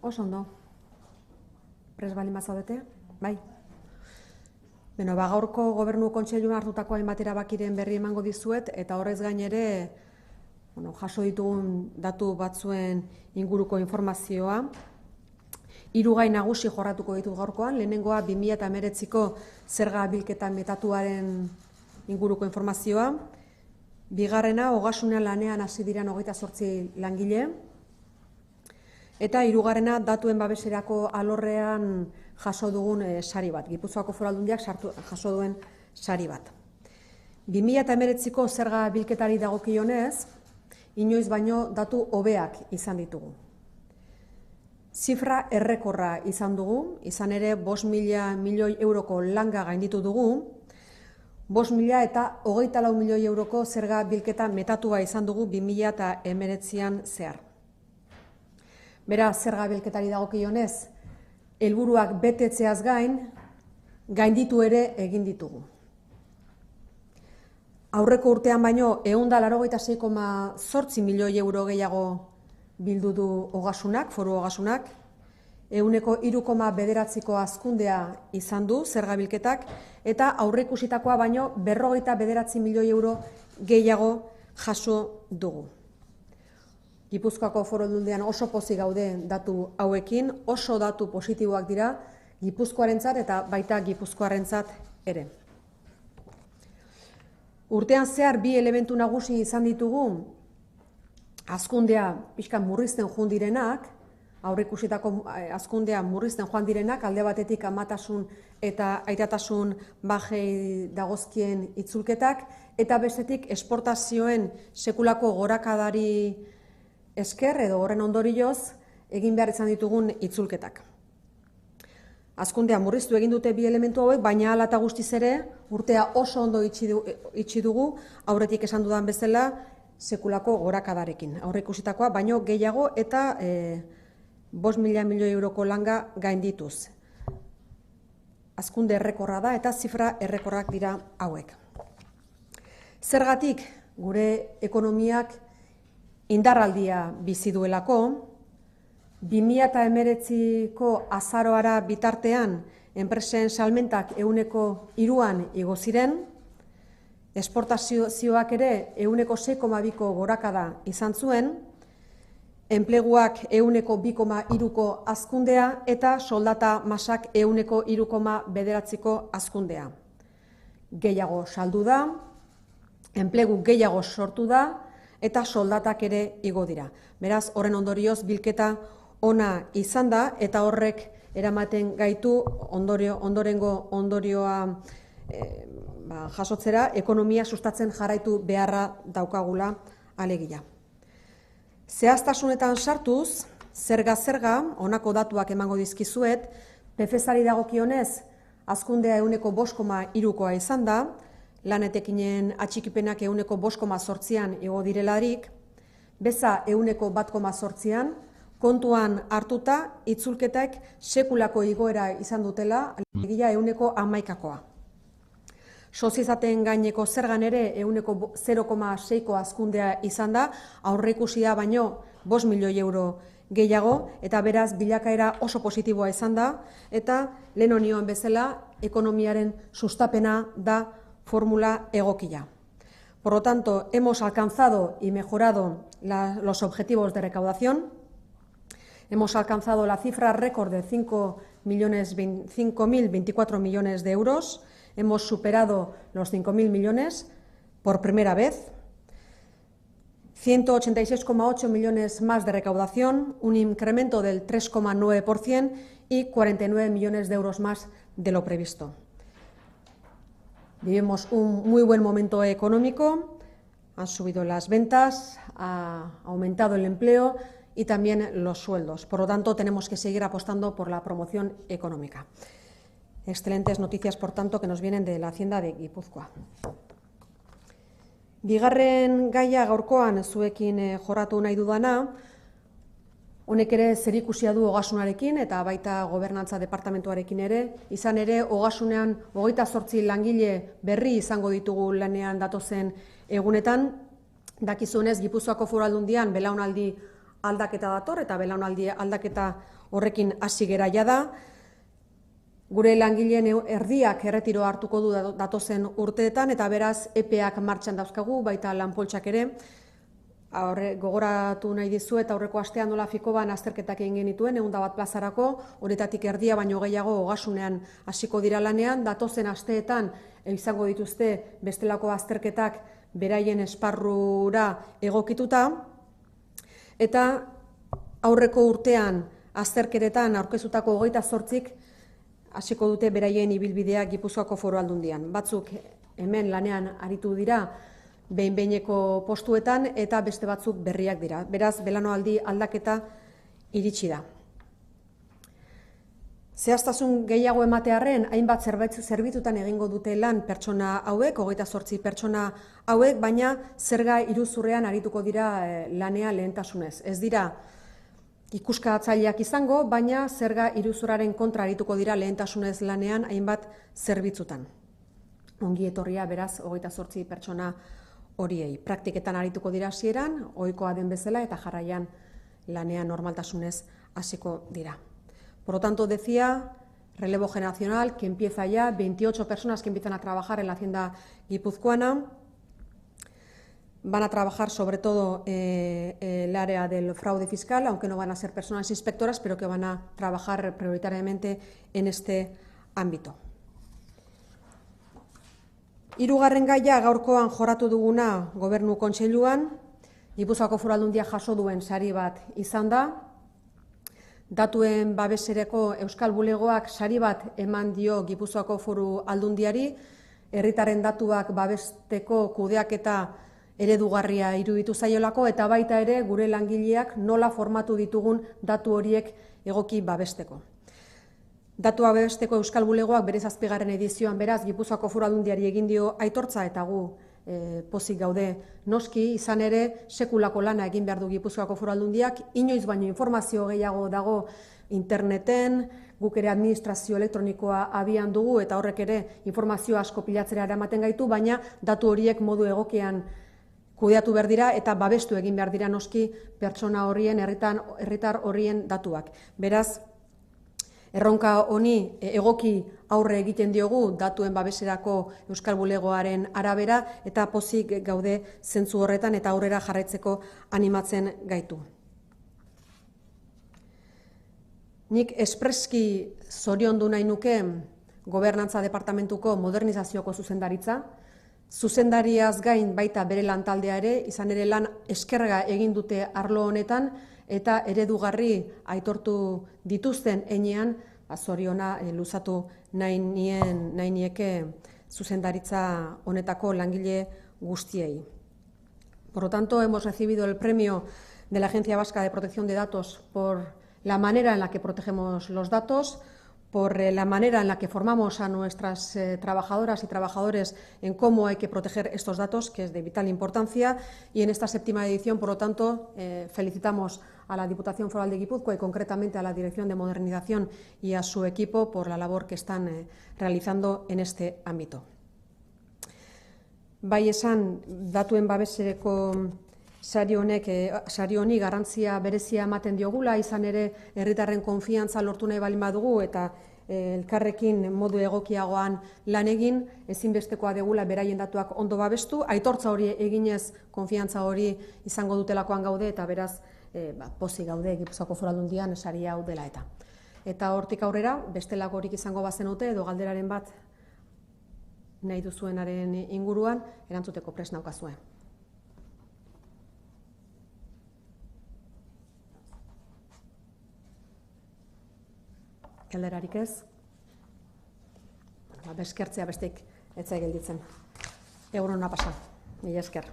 Oso ondo. Pres bali mazaudete? Bai. Beno, gaurko Gobernu Kontseiluan hartutako hainbat erabakiren berri emango dizuet, eta horrez gain ere, jaso ditugun datu batzuen inguruko informazioa. 3 gai nagusi jorratuko ditut gaurkoan. Lehenengoa 2019ko zerga bilketa metatuaren inguruko informazioa. Bigarrena, ogasunean lanean hasi diren 28 langile. Eta hirugarrena, datuen babeserako alorrean jaso dugun sari bat. Gipuzkoako Foru Aldundiak jaso duen sari bat. 2019ko zerga bilketari dagokionez, inoiz baino datu hobeak izan ditugu. Zifra errekorra izan dugu, izan ere 5.000 milioi euroko langa gainditu dugu, 5.000 eta 24 milioi euroko zerga bilketa metatua izan dugu 2019an zehar. Beraz, zerga bilketari dagokionez, helburuak betetzeaz gainditu ere egin ditugu. Aurreko urtean baino 186,8 milioi euro gehiago bildu du ogasunak, foru ogasunak, 3,9ko hazkundea izan du zerga bilketak, eta aurreikusitakoa baino 59 milioi euro gehiago jaso dugu. Gipuzkoako Foru Aldundian oso pozik gaude datu hauekin, oso datu positiboak dira Gipuzkoarentzat eta baita Gipuzkoarrentzat ere. Urtean zehar 2 elementu nagusi izan ditugu, hazkundea pixka murrizten joan direnak, aurreikusitako hazkundea murrizten joan direnak, alde batetik amatasun eta aitatasun bajei dagozkien itzulketak, eta bestetik esportazioen sekulako gorakadari esker edo horren ondorioz egin behar izan ditugun itzulketak. Hazkundea murriztu egin dute 2 elementu hauek, baina hala eta guztiz ere urtea oso ondo itxi dugu, aurretik esan dudan bezala sekulako gorakadarekin. Aurreikusitakoa baino gehiago eta 5.000 milioi euroko langa gaindituz. Hazkunde errekorra da eta zifra errekorrak dira hauek. Zergatik gure ekonomiak indarraldia bizi duelako, 2019ko azaroara bitartean enpresen salmentak 3%an igo ziren, esportazioak ere 6,2ko gorakada izan zuen, enpleguak 2,3ko hazkundea eta soldata masak 3,9ko hazkundea. Gehiago saldu da, enplegu gehiago sortu da, eta soldatak ere igo dira. Beraz, horren ondorioz bilketa ona izan da, eta horrek eramaten gaitu ondorengo ondorioa jasotzera, ekonomia sustatzen jarraitu beharra daukagula alegia. Zehaztasunetan sartuz, zerga, honako datuak emango dizkizuet, PFS-ari dagokionez, hazkundea 5,3koa izan da, lan etekinen atxikipenak 5,8an igo direlarik, beza 1,8an, kontuan hartuta itzulketak sekulako igoera izan dutela, alegia 1,11koa. Soziezateen gaineko zergan ere 0,6ko hazkundea izan da, aurreikusia baino 5 milioi euro gehiago, eta beraz bilakaera oso positiboa izan da, eta lehen honioen bezala ekonomiaren sustapena da fórmula egokia. Por lo tanto, hemos alcanzado y mejorado los objetivos de recaudación. Hemos alcanzado la cifra récord de 5.024 millones de euros. Hemos superado los 5.000 millones por primera vez. 186,8 millones más de recaudación, un incremento del 3,9% y 49 millones de euros más de lo previsto. Vivimos un muy buen momento económico, han subido las ventas, ha aumentado el empleo y también los sueldos. Por lo tanto, tenemos que seguir apostando por la promoción económica. Excelentes noticias, por tanto, que nos vienen de la Hacienda de Gipuzkoa. Bigarren gaia gaurkoan zuekin jorratu nahi dudana, honek ere zerikusia du ogasunarekin eta baita gobernantza departamentuarekin ere, izan ere ogasunean 28 langile berri izango ditugu lanean datozen egunetan. Dakizunez, Gipuzkoako Foru Aldundian belaunaldi aldaketa dator eta belaunaldi aldaketa horrekin hasi gera jada. Gure langileen erdiak erretiro hartuko du datozen urteetan eta beraz epeak martxan dauzkagu, baita lanpoltsak ere. Gogoratu nahi dizu eta aurreko astean nola Fikoban azterketak egin genituen 101 plazarako, horretatik erdia baino gehiago ogasunean hasiko dira lanean, datozen asteetan izango dituzte bestelako azterketak beraien esparrura egokituta, eta aurreko urtean azterketetan aurkezutako 28 hasiko dute beraien ibilbidea Gipuzkoako Foru Aldundian. Batzuk hemen lanean aritu dira behin-behineko postuetan eta beste batzuk berriak dira. Beraz, belaunaldi aldaketa iritsi da. Zehaztasun gehiago ematearren, hainbat zerbitzutan egingo dute lan pertsona hauek, 28 pertsona hauek, baina zerga iruzurrean arituko dira lanea lehentasunez. Ez dira ikuskatzaileak izango, baina zerga iruzurraren kontra arituko dira lehentasunez lanean hainbat zerbitzutan. Ongi etorria beraz 28 pertsona horiei. Praktiketan arituko dira hasieran, ohikoa den bezala eta jarraian lanean normaltasunez hasiko dira. Por lo tanto, decía, relevo generacional que empieza ya, 28 personas que empiezan a trabajar en la hacienda guipuzcoana. Van a trabajar sobre todo el área del fraude fiscal, aunque no van a ser personas inspectoras, pero que van a trabajar prioritariamente en este ámbito. Hirugarren gaia gaurkoan joratu duguna Gobernu Kontseiluan, Gipuzkoako Foru Aldundia jaso duen sari bat izan da. Datuen babesereko Euskal Bulegoak sari bat eman dio Gipuzkoako Foru Aldundiari, herritarren datuak babesteko kudeaketa eredugarria iruditu zaiolako eta baita ere gure langileak nola formatu ditugun datu horiek egoki babesteko. Datua babesteko Euskal Bulegoak bere 7. edizioan beraz Gipuzkoako Foru Aldundiari egin dio aitortza eta gu pozik gaude noski, izan ere sekulako lana egin behar du Gipuzkoako Foru Aldundiak, inoiz baino informazio gehiago dago interneten, guk ere administrazio elektronikoa abian dugu eta horrek ere informazio asko pilatzera eramaten gaitu, baina datu horiek modu egokian kudeatu behar dira eta babestu egin behar dira noski pertsona horien, herritar horien datuak. Beraz, erronka honi egoki aurre egiten diogu datuen babeserako Euskal Bulegoaren arabera eta pozik gaude zentzu horretan eta aurrera jarraitzeko animatzen gaitu. Nik espreski zoriondu nahi nuke Gobernantza Departamentuko modernizazioko zuzendaritza, zuzendariaz gain baita bere lantaldea ere, izan ere lan eskerga egin dute arlo honetan eta eredugarri aitortu dituzten heinean, zoriona luzatu nahi nieke zuzendaritza honetako langile guztiei. Por lo tanto, hemos recibido el premio de la Agencia Vasca de Protección de Datos por la manera en la que protegemos los datos, por la manera en la que formamos a nuestras trabajadoras y trabajadores en cómo hay que proteger estos datos, que es de vital importancia, y en esta 7ª edición, por lo tanto, felicitamos a la Diputación Foral de Guipúzcoa y concretamente a la Dirección de Modernización y a su equipo por la labor que están realizando en este ámbito. Bai esan, datuen babesereko sari honi garrantzia berezia ematen diogula, izan ere herritarren konfiantza lortu nahi baldin badugu eta elkarrekin modu egokiagoan lan egin, ezinbestekoa degula beraien datuak ondo babestu, aitortza hori eginez konfiantza hori izango dutelakoan gaude eta beraz pozik gaude Gipuzkoako Foru Aldundian sari hau dela eta. Eta hortik aurrera, bestelakorik izango bazenute edo galderaren bat nahi duzuenaren inguruan erantzuteko prest naukazue. Galderarik ez? Beskertzea bestek etzai gelditzen. Egun hona pasa. Mila esker.